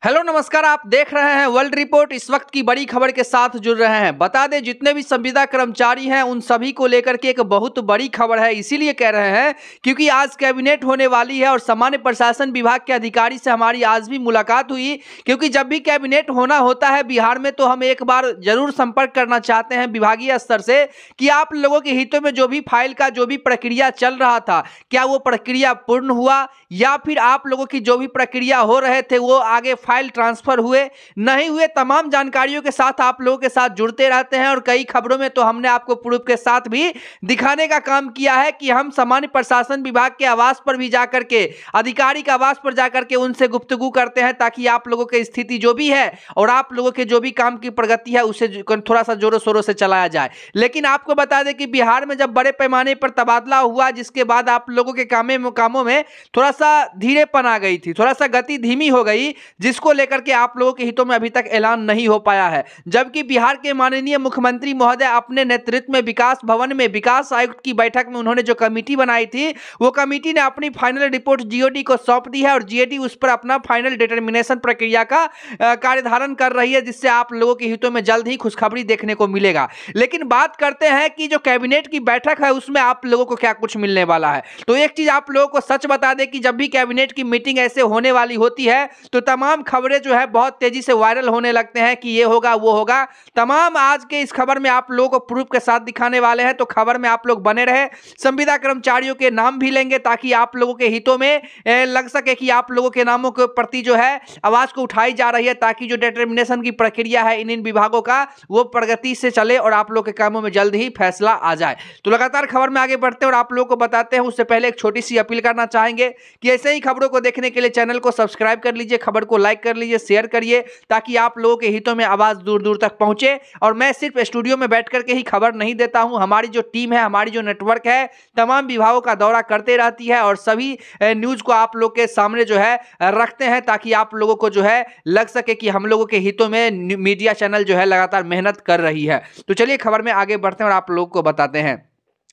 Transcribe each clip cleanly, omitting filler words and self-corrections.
Hello नमस्कार, आप देख रहे हैं वर्ल्ड रिपोर्ट। इस वक्त की बड़ी खबर के साथ जुड़ रहे हैं। बता दें, जितने भी संविदा कर्मचारी हैं उन सभी को लेकर के एक बहुत बड़ी खबर है। इसीलिए कह रहे हैं क्योंकि आज कैबिनेट होने वाली है और सामान्य प्रशासन विभाग के अधिकारी से हमारी आज भी मुलाकात हुई। क्योंकि जब भी कैबिनेट होना होता है बिहार में तो हम एक बार जरूर संपर्क करना चाहते हैं विभागीय स्तर से कि आप लोगों के हितों में जो भी फाइल का जो भी प्रक्रिया चल रहा था, क्या वो प्रक्रिया पूर्ण हुआ या फिर आप लोगों की जो भी प्रक्रिया हो रहे थे वो आगे फाइल ट्रांसफर हुए नहीं हुए। तमाम जानकारियों के साथ आप लोगों के साथ जुड़ते रहते हैं और कई खबरों में तो हमने आपको प्रूफ के साथ भी दिखाने का काम किया है कि हम सामान्य प्रशासन विभाग के आवास पर भी जाकर के, अधिकारी के आवास पर जाकर के उनसे गुफ्तगू करते हैं ताकि आप लोगों की स्थिति जो भी है और आप लोगों के जो भी काम की प्रगति है उसे थोड़ा सा जोरों शोरों से चलाया जाए। लेकिन आपको बता दें कि बिहार में जब बड़े पैमाने पर तबादला हुआ, जिसके बाद आप लोगों के कामों में थोड़ा सा धीरेपन आ गई थी, थोड़ा सा गति धीमी हो गई, जिसको लेकर के आप लोगों के हितों में अभी तक ऐलान नहीं हो पाया है। जबकि बिहार के माननीय मुख्यमंत्री महोदय अपने नेतृत्व में विकास भवन में विकास आयुक्त की बैठक में उन्होंने जो कमेटी बनाई थी, वो कमेटी ने अपनी फाइनल रिपोर्ट जीओडी को सौंप दी है और जीओडी उस पर अपना फाइनल डिटर्मिनेशन प्रक्रिया का कार्यधारण कर रही है, जिससे आप लोगों के हितों में जल्द ही खुशखबरी देखने को मिलेगा। लेकिन बात करते हैं कि जो कैबिनेट की बैठक है उसमें आप लोगों को क्या कुछ मिलने वाला है। तो एक चीज आप लोगों को सच बता दें कि जब भी कैबिनेट की मीटिंग ऐसे होने वाली होती है तो तमाम खबरें जो है बहुत तेजी से वायरल होने लगते हैं कि ये होगा वो होगा। तमाम आज के इस खबर में आप लोगों को प्रूफ के साथ दिखाने वाले हैं, तो खबर में आप लोग बने रहे। संविदा कर्मचारियों के नाम भी लेंगे ताकि आप लोगों के हितों में लग सके कि आप लोगों के नामों के प्रति जो है आवाज को उठाई जा रही है, ताकि जो डिटर्मिनेशन की प्रक्रिया है इन विभागों का वो प्रगति से चले और आप लोग के कामों में जल्द ही फैसला आ जाए। तो लगातार खबर में आगे बढ़ते हैं और आप लोगों को बताते हैं। उससे पहले एक छोटी सी अपील करना चाहेंगे कि ऐसे ही खबरों को देखने के लिए चैनल को सब्सक्राइब कर लीजिए, खबर को लाइक कर लीजिए, शेयर करिए, ताकि आप लोगों के हितों में आवाज दूर दूर तक पहुंचे। और मैं सिर्फ स्टूडियो में बैठ करके ही खबर नहीं देता हूं, हमारी जो टीम है, हमारी जो नेटवर्क है, तमाम विभागों का दौरा करते रहती है और सभी न्यूज को आप लोग के सामने जो है रखते हैं, ताकि आप लोगों को जो है लग सके कि हम लोगों के हितों में मीडिया चैनल जो है लगातार मेहनत कर रही है। तो चलिए खबर में आगे बढ़ते हैं और आप लोगों को बताते हैं।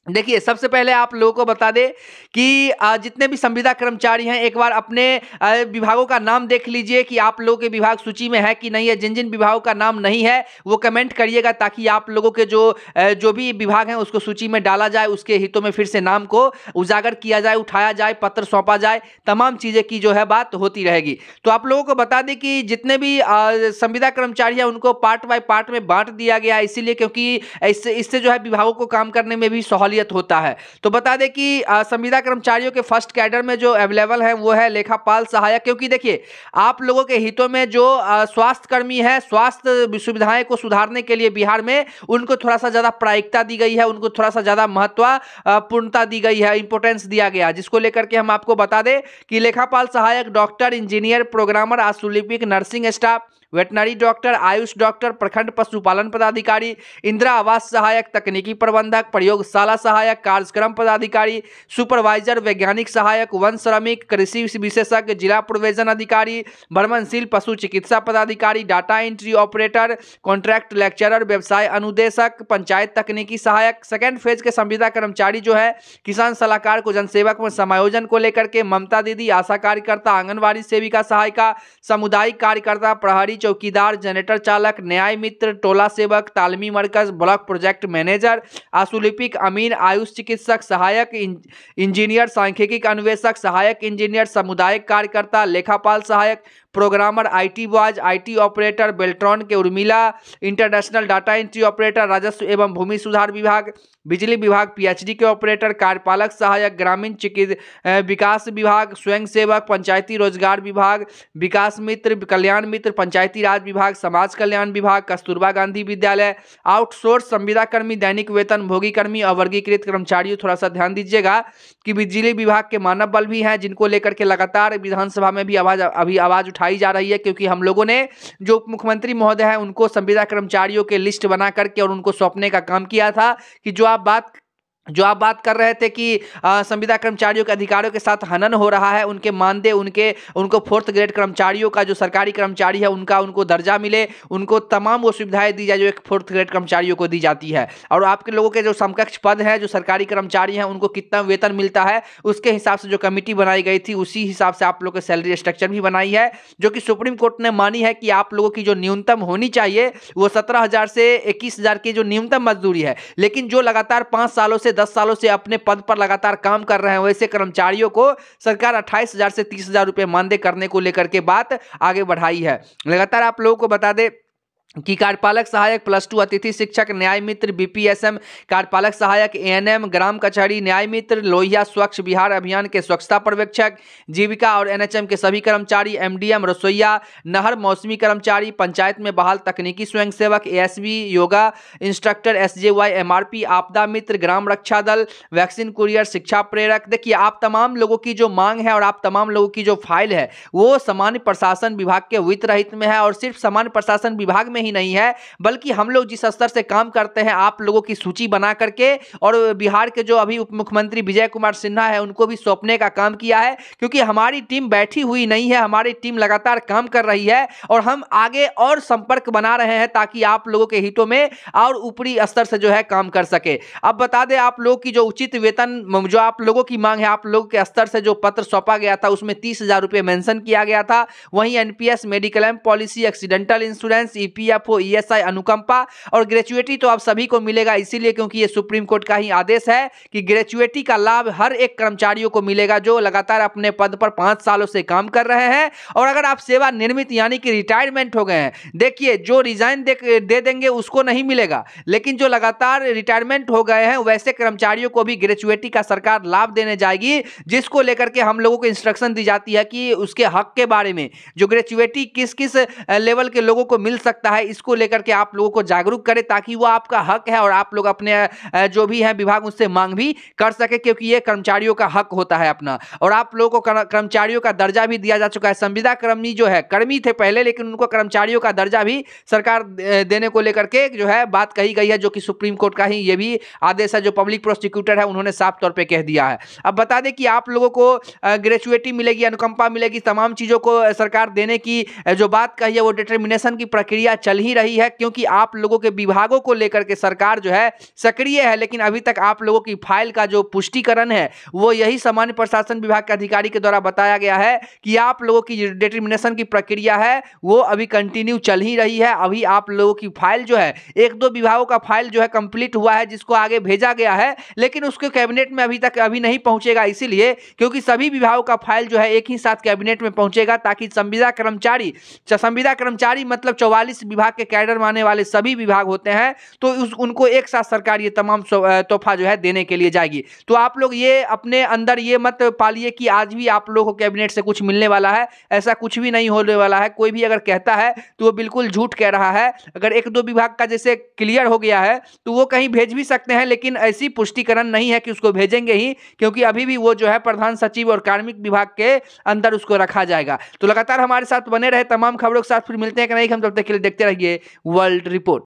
देखिए, सबसे पहले आप लोगों को बता दें कि जितने भी संविदा कर्मचारी हैं एक बार अपने विभागों का नाम देख लीजिए कि आप लोगों के विभाग सूची में है कि नहीं है। जिन जिन विभागों का नाम नहीं है वो कमेंट करिएगा, ताकि आप लोगों के जो भी विभाग हैं उसको सूची में डाला जाए, उसके हितों में फिर से नाम को उजागर किया जाए, उठाया जाए, पत्र सौंपा जाए, तमाम चीज़ें की जो है बात होती रहेगी। तो आप लोगों को बता दें कि जितने भी संविदा कर्मचारी हैं उनको पार्ट बाय पार्ट में बांट दिया गया है, इसीलिए क्योंकि इससे जो है विभागों को काम करने में भी सहूलियत होता है। तो बता दें कि संविदा कर्मचारियों के फर्स्ट कैडर में जो अवेलेबल है वो है लेखापाल सहायक। क्योंकि देखिए, आप लोगों के हितों में जो स्वास्थ्य कर्मी है, स्वास्थ्य सुविधाएं को सुधारने के लिए बिहार में उनको थोड़ा सा ज्यादा प्रायिकता दी गई है, उनको थोड़ा सा ज्यादा महत्वपूर्णता दी गई है, इंपोर्टेंस दिया गया, जिसको लेकर के हम आपको बता दें कि लेखापाल सहायक, डॉक्टर, इंजीनियर, प्रोग्रामर, आशुलिपिक, nursing staff, veterinary doctor, AYUSH doctor, प्रखंड पशुपालन पदाधिकारी, इंदिरा आवास सहायक, तकनीकी प्रबंधक, प्रयोगशाला सहायक, कार्यक्रम पदाधिकारी, सुपरवाइजर, वैज्ञानिक सहायक, वन श्रमिक, कृषि विशेषज्ञ, जिला प्रोविजन अधिकारी, भ्रमणशील पशु चिकित्सा पदाधिकारी, data entry operator, contract lecturer, व्यवसाय अनुदेशक, पंचायत तकनीकी सहायक। सेकेंड फेज के संविदा कर्मचारी जो है किसान सलाहकार को जनसेवक में समायोजन को लेकर के ममता दीदी, आशा कार्यकर्ता, आंगनबाड़ी सेविका सहायिका, सामुदायिक कार्यकर्ता, प्रहरी, चौकीदार, जनरेटर चालक, न्याय मित्र, टोला सेवक, तालमी मरकज, ब्लॉक प्रोजेक्ट मैनेजर, आशुलिपिक, अमीन, आयुष चिकित्सक सहायक, इंजीनियर, सांख्यिकी अन्वेषक सहायक, इंजीनियर, सामुदायिक कार्यकर्ता, लेखापाल सहायक, programmer, IT boys, IT operator, Beltron के Urmila, international data entry operator, राजस्व एवं भूमि सुधार विभाग, बिजली विभाग, पीएचडी के ऑपरेटर, कार्यपालक सहायक, ग्रामीण विकास विभाग, स्वयंसेवक, पंचायती रोजगार विभाग, विकास मित्र, कल्याण मित्र, पंचायती राज विभाग, समाज कल्याण विभाग, कस्तूरबा गांधी विद्यालय, आउटसोर्स संविदा कर्मी, दैनिक वेतन भोगी कर्मी, अवर्गीकृत कर्मचारियों। थोड़ा सा ध्यान दीजिएगा कि बिजली विभाग के मानव बल भी हैं, जिनको लेकर के लगातार विधानसभा में भी आवाज उठाई जा रही है, क्योंकि हम लोगों ने जो मुख्यमंत्री महोदय हैं उनको संविदा कर्मचारियों के लिस्ट बना करके और उनको सौंपने का काम किया था कि जो आप बात जो आप बात कर रहे थे कि संविदा कर्मचारियों के अधिकारों के साथ हनन हो रहा है, उनके मानदेय, उनको 4th ग्रेड कर्मचारियों का जो सरकारी कर्मचारी है उनको दर्जा मिले, उनको तमाम वो सुविधाएं दी जाए जो एक 4th ग्रेड कर्मचारियों को दी जाती है। और आपके लोगों के जो समकक्ष पद हैं, जो सरकारी कर्मचारी हैं, उनको कितना वेतन मिलता है उसके हिसाब से जो कमेटी बनाई गई थी उसी हिसाब से आप लोग के सैलरी स्ट्रक्चर भी बनाई है, जो कि सुप्रीम कोर्ट ने मानी है कि आप लोगों की जो न्यूनतम होनी चाहिए वो 17,000 से 21,000 की जो न्यूनतम मजदूरी है। लेकिन जो लगातार 5 सालों से 10 सालों से अपने पद पर लगातार काम कर रहे हैं वैसे कर्मचारियों को सरकार 28,000 से 30,000 रुपए मानदेय करने को लेकर के बात आगे बढ़ाई है। लगातार आप लोगों को बता दें कि कार्यपालक सहायक +2 अतिथि शिक्षक न्याय मित्र बीपीएसएम कार्यपालक सहायक एएनएम ग्राम कचहरी न्याय मित्र लोहिया स्वच्छ बिहार अभियान के स्वच्छता पर्यवेक्षक जीविका और एनएचएम के सभी कर्मचारी एमडीएम रसोईया नहर मौसमी कर्मचारी पंचायत में बहाल तकनीकी स्वयंसेवक एएसबी योगा इंस्ट्रक्टर एसजेवाई एमआरपी आपदा मित्र ग्राम रक्षा दल वैक्सीन कुरियर शिक्षा प्रेरक। देखिए आप तमाम लोगों की जो मांग है और आप तमाम लोगों की जो फाइल है वो सामान्य प्रशासन विभाग के वित्त रहित में है। और सिर्फ सामान्य प्रशासन विभाग में ही नहीं है बल्कि हम लोग जिस स्तर से काम करते हैं आप लोगों की सूची बना करके और बिहार के जो अभी उप मुख्यमंत्री विजय कुमार सिन्हा है उनको भी सौंपने का काम किया है, क्योंकि हमारी टीम बैठी हुई नहीं है, हमारी टीम लगातार काम कर रही है और हम आगे और संपर्क बना रहे हैं ताकि आप लोगों के हितों में और ऊपरी स्तर से जो है काम कर सके। अब बता दें आप लोग की जो उचित वेतन जो आप लोगों की मांग है, आप लोगों के स्तर से जो पत्र सौंपा गया था उसमें 30,000 रुपए मेंशन किया गया था। वहीं NPS mediclaim policy accidental insurance EPFO ESI अनुकंपा और ग्रेचुइटी तो आप सभी को मिलेगा, इसीलिए क्योंकि ये सुप्रीम कोर्ट का ही आदेश है कि ग्रेचुइटी का लाभ हर एक कर्मचारियों को मिलेगा जो लगातार अपने पद पर 5 सालों से काम कर रहे हैं। और अगर आप सेवानिवृत्त यानी कि रिटायरमेंट हो गए हैं, देखिए जो रिजाइन दे देंगे उसको नहीं मिलेगा, लेकिन जो लगातार रिटायरमेंट हो गए हैं वैसे कर्मचारियों को भी ग्रेचुइटी का सरकार लाभ देने जाएगी, जिसको लेकर के हम लोगों को इंस्ट्रक्शन दी जाती है कि उसके हक के बारे में जो ग्रेचुइटी किस किस लेवल के लोगों को मिल सकता है इसको लेकर के आप लोगों को जागरूक करें ताकि वो आपका हक है और आप लोग अपने जो भी है विभाग उससे मांग भी कर सके, क्योंकि ये कर्मचारियों का हक होता है अपना। और आप लोगों को कर्मचारियों का दर्जा भी दिया जा चुका है। संविदा कर्मी जो है कर्मी थे पहले, लेकिन उनको कर्मचारियों का दर्जा भी सरकार देने को लेकर के जो है बात कही गई है, जो कि सुप्रीम कोर्ट का ही ये भी आदेश है। जो पब्लिक प्रोसिक्यूटर है उन्होंने साफ तौर पर कह दिया है। अब बता दें कि आप लोगों को ग्रेचुइटी मिलेगी, अनुकंपा मिलेगी, तमाम चीजों को सरकार देने की जो बात कही है वो डिटर्मिनेशन की प्रक्रिया चल ही रही है, क्योंकि आप लोगों के विभागों को लेकर के सरकार जो है सक्रिय है। लेकिन अभी तक आप लोगों की फाइल का जो पुष्टिकरण है वो यही सामान्य प्रशासन विभाग के अधिकारी के द्वारा बताया गया है कि आप लोगों की डिटर्मिनेशन की प्रक्रिया है वो अभी कंटिन्यू चल ही रही है। अभी आप लोगों की फाइल जो है 1-2 विभागों का फाइल जो है कंप्लीट हुआ है जिसको आगे भेजा गया है, लेकिन उसके कैबिनेट में अभी नहीं पहुंचेगा, इसीलिए क्योंकि सभी विभागों का फाइल जो है एक ही साथ कैबिनेट में पहुंचेगा ताकि संविदा कर्मचारी मतलब 44 विभाग के कैडर माने वाले सभी विभाग होते हैं, तो उनको एक साथ सरकार ये तमाम तोहफा जो है देने के लिए जाएगी। तो आप लोग ये अपने अंदर ये मत पालिए कि आज भी आप लोगों को कैबिनेट से कुछ मिलने वाला है, ऐसा कुछ भी नहीं होने वाला है। कोई भी अगर कहता है तो वो बिल्कुल झूठ कह रहा है। अगर 1-2 विभाग का जैसे क्लियर हो गया है तो वो कहीं भेज भी सकते हैं, लेकिन ऐसी पुष्टिकरण नहीं है कि उसको भेजेंगे ही, क्योंकि अभी भी वो जो है प्रधान सचिव और कार्मिक विभाग के अंदर उसको रखा जाएगा। तो लगातार हमारे साथ बने रहे, तमाम खबरों के साथ फिर मिलते हैं कि नहीं हम, तब तक के लिए देखते रहिए वर्ल्ड रिपोर्ट।